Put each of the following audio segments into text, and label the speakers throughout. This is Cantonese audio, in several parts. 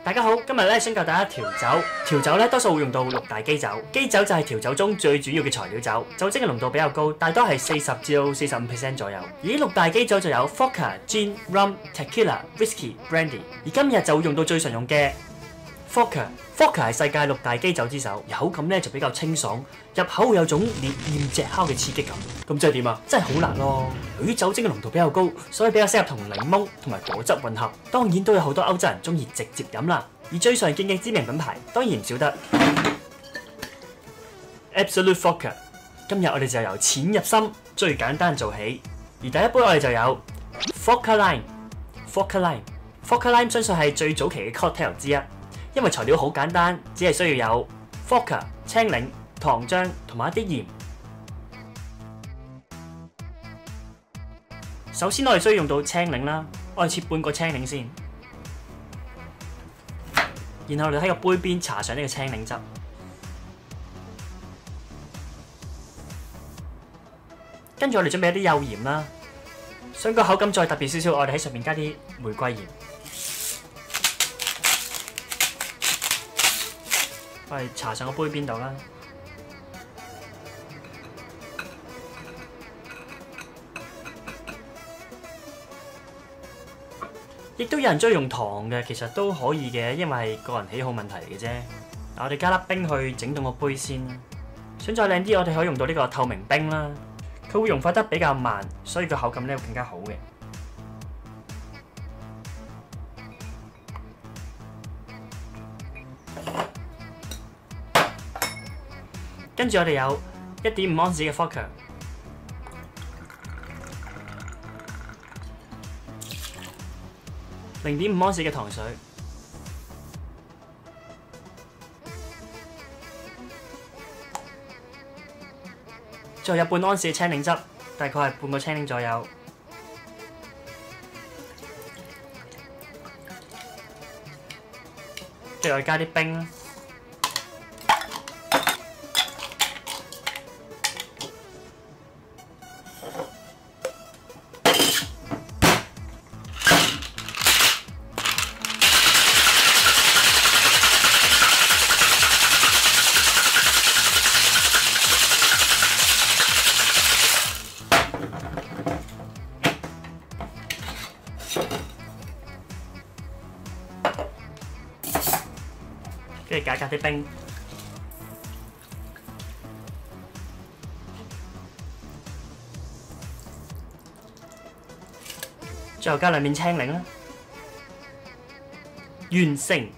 Speaker 1: 大家好，今日咧想教大家調酒。調酒咧多數會用到6大基酒，基酒就係調酒中最主要嘅材料酒，酒精嘅濃度比較高，大多係40至到45% 左右。而呢6大基酒就有 Vodka、Gin、Rum、Tequila、Whisky、Brandy。而今日就會用到最常用嘅 Vodka。Vodka 係世界6大基酒之首，口感咧就比較清爽，入口會有種烈焰炙烤嘅刺激感。咁即係點啊？真係好辣咯！由於酒精嘅濃度比較高，所以比較適合同檸檬同埋果汁混合。當然都有好多歐洲人中意直接飲啦。而最常見嘅知名品牌當然唔少得 Absolut Vodka。今日我哋就由淺入深，最簡單做起。而第一杯我哋就有 Vodka Lime。Vodka Lime 相信係最早期嘅 cocktail 之一。因為材料好簡單，只係需要有 vodka、青檸、糖漿同埋一啲鹽。首先我哋需要用到青檸啦，我哋切半個青檸先，然後我哋喺個杯邊搽上呢個青檸汁。跟住我哋準備一啲幼鹽啦，想個口感再特別少少，我哋喺上面加啲玫瑰鹽。我哋搽上個杯邊度啦，亦都有人中意用糖嘅，其實都可以嘅，因為係個人喜好問題嚟嘅啫。我哋加粒冰去整凍個杯先。想再靚啲，我哋可以用到呢個透明冰啦，佢會融化得比較慢，所以個口感咧會更加好嘅。跟住我哋有1.5盎司嘅 vodka， 0.5盎司嘅糖水，最後有半盎司嘅青檸汁，大概係半個青檸左右。最後加啲冰啦。跟住加啲冰，最後加2面青檸啦，完成。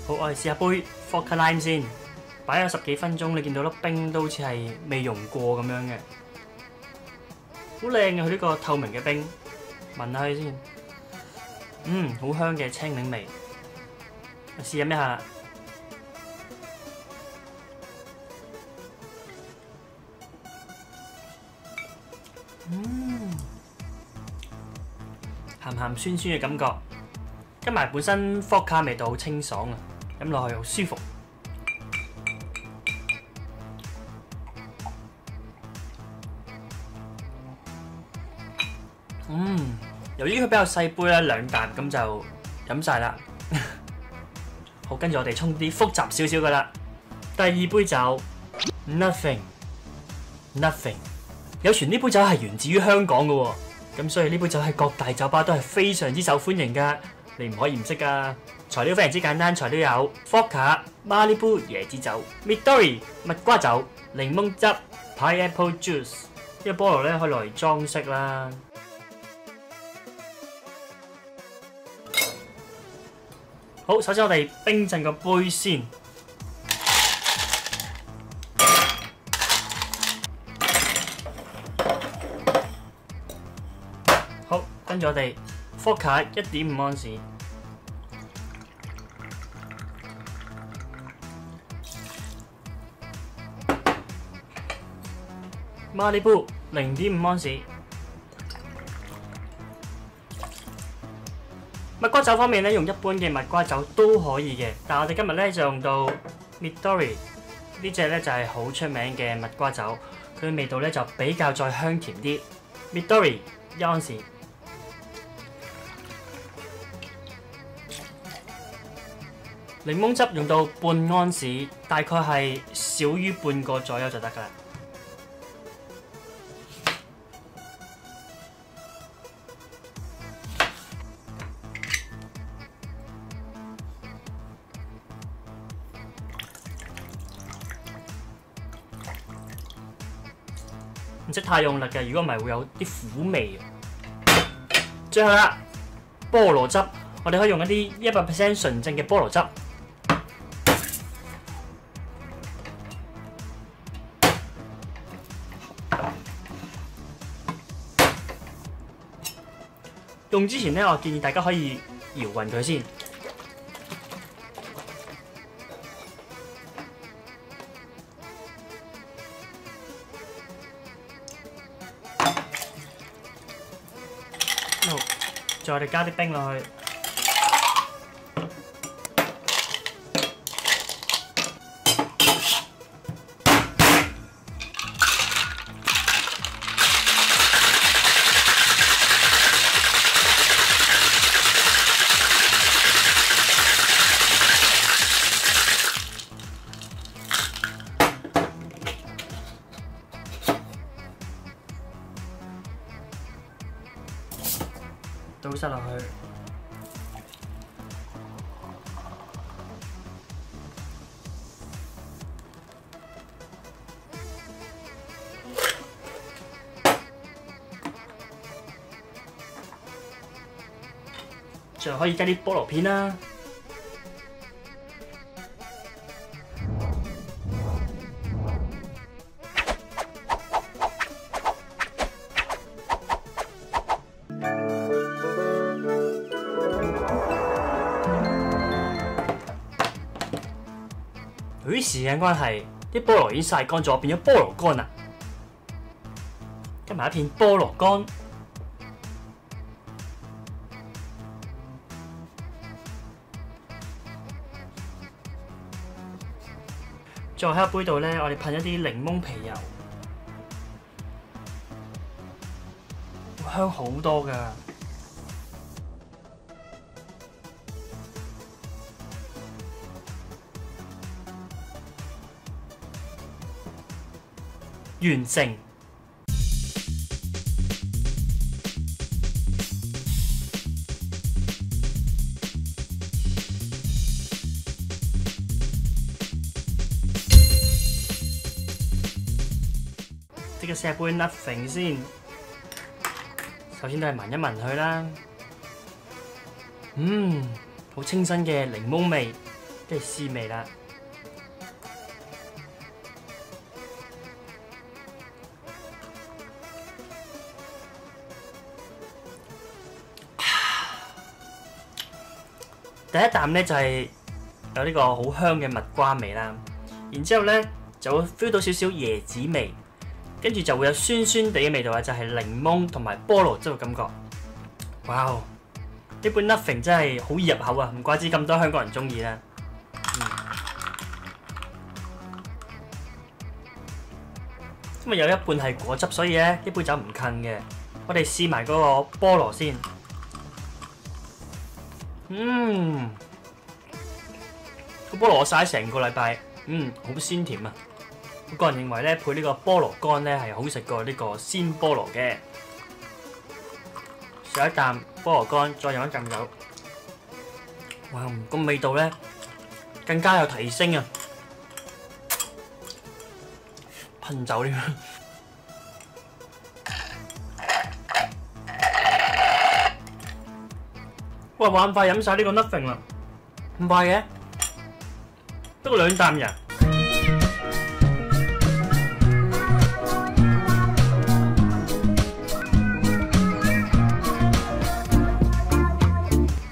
Speaker 1: 好，我哋試下杯 Vodka Lime 先，擺咗10幾分鐘，你見到粒冰都好似係未溶過咁樣嘅，好靚嘅佢呢個透明嘅冰，聞下佢先，好香嘅青檸味，我試飲一下，鹹鹹酸酸嘅感覺，加埋本身 Vodka 味道好清爽啊！飲落去好舒服。由於佢比較細杯啦，2啖咁就飲晒啦。好，跟住我哋沖啲複雜少少嘅啦。第2杯酒 Nothing。有傳呢杯酒係源自於香港嘅喎，咁所以呢杯酒喺各大酒吧都係非常之受歡迎㗎。你唔可以唔識㗎。材料非常之簡單，材料有 Vodka、Malibu 椰子酒、Midori 蜜瓜酒、檸檬汁、Pineapple Juice。呢個菠蘿咧可以攞嚟裝飾啦。好，首先我哋冰鎮個杯先。好，跟住我哋 Vodka 1.5盎司。Malibu 0.5盎司，蜜瓜酒方面咧，用一般嘅蜜瓜酒都可以嘅，但係我哋今日咧就用到 Midori 呢隻咧就係好出名嘅蜜瓜酒，佢嘅味道咧就比較再香甜啲。Midori 1盎司，檸檬汁用到半盎司，大概係少於半個左右就得㗎啦。唔使太用力嘅，如果唔係會有啲苦味。最後啦，菠蘿汁，我哋可以用一啲100% 純正嘅菠蘿汁。用之前咧，我建議大家可以搖勻佢先。再我哋加啲冰落去，倒晒落去。最後可以加啲菠蘿片啦。由於時間關係，啲菠蘿已經曬乾咗，變咗菠蘿乾啦。加埋一片菠蘿乾，再喺個杯度咧，我哋噴一啲檸檬皮油，會香好多㗎。完成。即刻試杯 nothing 先，首先都係聞一聞佢啦。好清新嘅檸檬味，跟住絲味啦。第一啖咧就係有呢個好香嘅蜜瓜味啦，然之後咧就會 feel 到少少椰子味，跟住就會有酸酸地嘅味道啊，就係檸檬同埋菠蘿汁嘅感覺。哇！呢杯 nothing 真係好易入口啊，唔怪之咁多香港人中意啦。因為有一半係果汁，所以咧呢杯酒唔近嘅。我哋試埋嗰個菠蘿先。個菠蘿我曬成個禮拜，好鮮甜啊！我個人認為咧，配呢個菠蘿乾咧係好食過呢個鮮菠蘿嘅。食一啖菠蘿乾，再飲一啖酒，哇！個味道咧更加有提升啊！噴酒添。哇！話咁快飲晒呢個 nothing 啦，咁快嘅？得2啖人。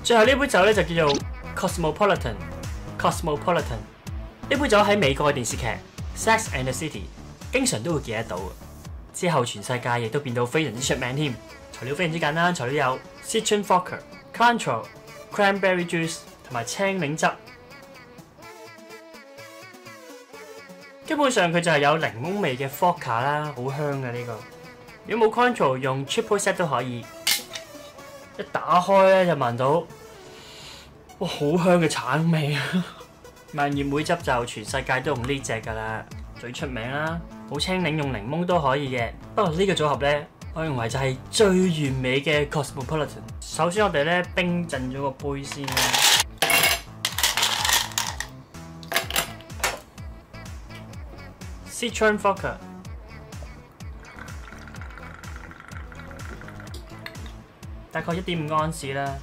Speaker 1: 最後呢杯酒咧就叫做 Cosmopolitan。呢杯酒喺美國嘅電視劇《Sex and the City》經常都會見得到。之後全世界亦都變到非常之出名添。材料非常之簡單，材料有 Citron Vodka、Cointreau、cranberry juice 同埋青檸汁。基本上佢就係有檸檬味嘅 Vodka 啦，好香嘅呢個。如果冇 Cointreau 用 triple sec 都可以。一打開咧就聞到，哇好香嘅橙味啊！蔓越莓汁就全世界都用呢隻㗎啦，最出名啦。冇青檸用檸檬都可以嘅。不過呢個組合咧，我認為就係最完美嘅 Cosmopolitan。首先我哋咧冰鎮咗個杯先啦。Citron Vodka 大概1.5安士啦。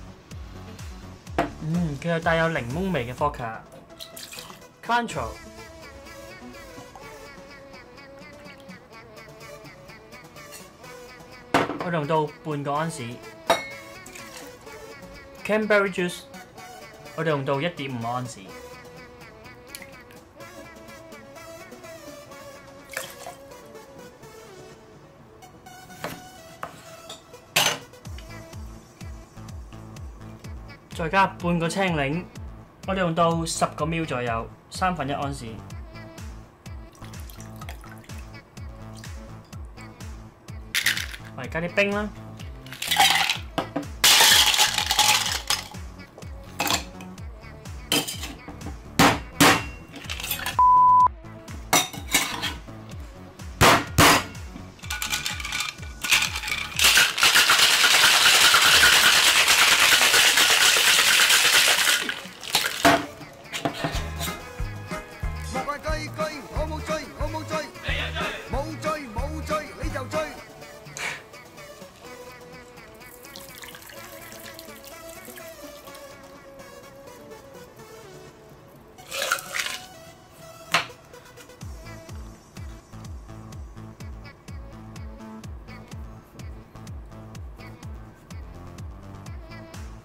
Speaker 1: 佢又帶有檸檬味嘅 Vodka。Cointreau 我用到半個安士。Cranberry Juice 我哋用到1.5安士。再加半個青檸，我哋用到10個 ml 左右，1/3安士。我哋加啲冰啦，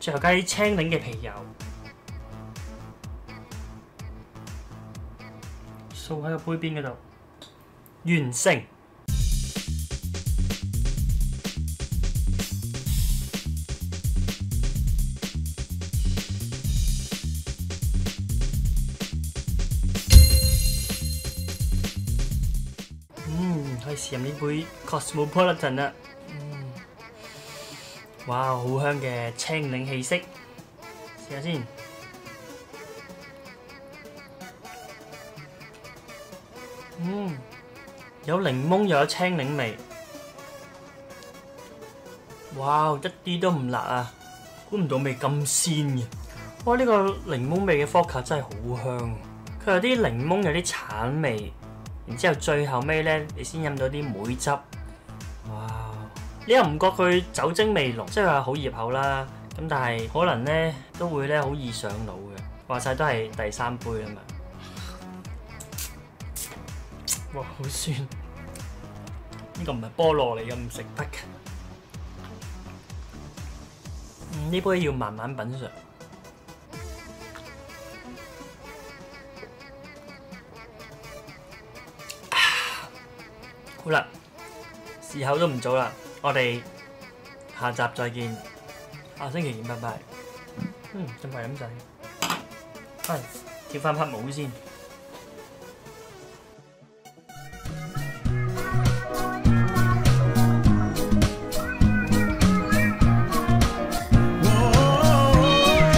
Speaker 1: 最後加啲青檸嘅皮油，掃喺個杯邊嗰度，完成。可以試飲呢杯 Cosmopolitan 啦。哇，好香嘅青檸氣息，試下先。有檸檬又有青檸味，哇，一啲都唔辣啊！估唔到味咁鮮嘅。哇，呢個檸檬味嘅 Vodka 真係好香，佢有啲檸檬有啲橙味，然之後最後尾咧，你先飲到啲梅汁。你又唔覺佢酒精味濃，即係話好入口啦。咁但係可能咧都會咧好易上腦嘅。話晒都係第3杯啊嘛。哇，好酸！呢個唔係菠蘿嚟嘅，唔食得嘅。呢杯要慢慢品嚐。好啦，時候都唔早啦。我哋下集再見，下星期見，拜拜。真快飲滯，跳翻匹舞先。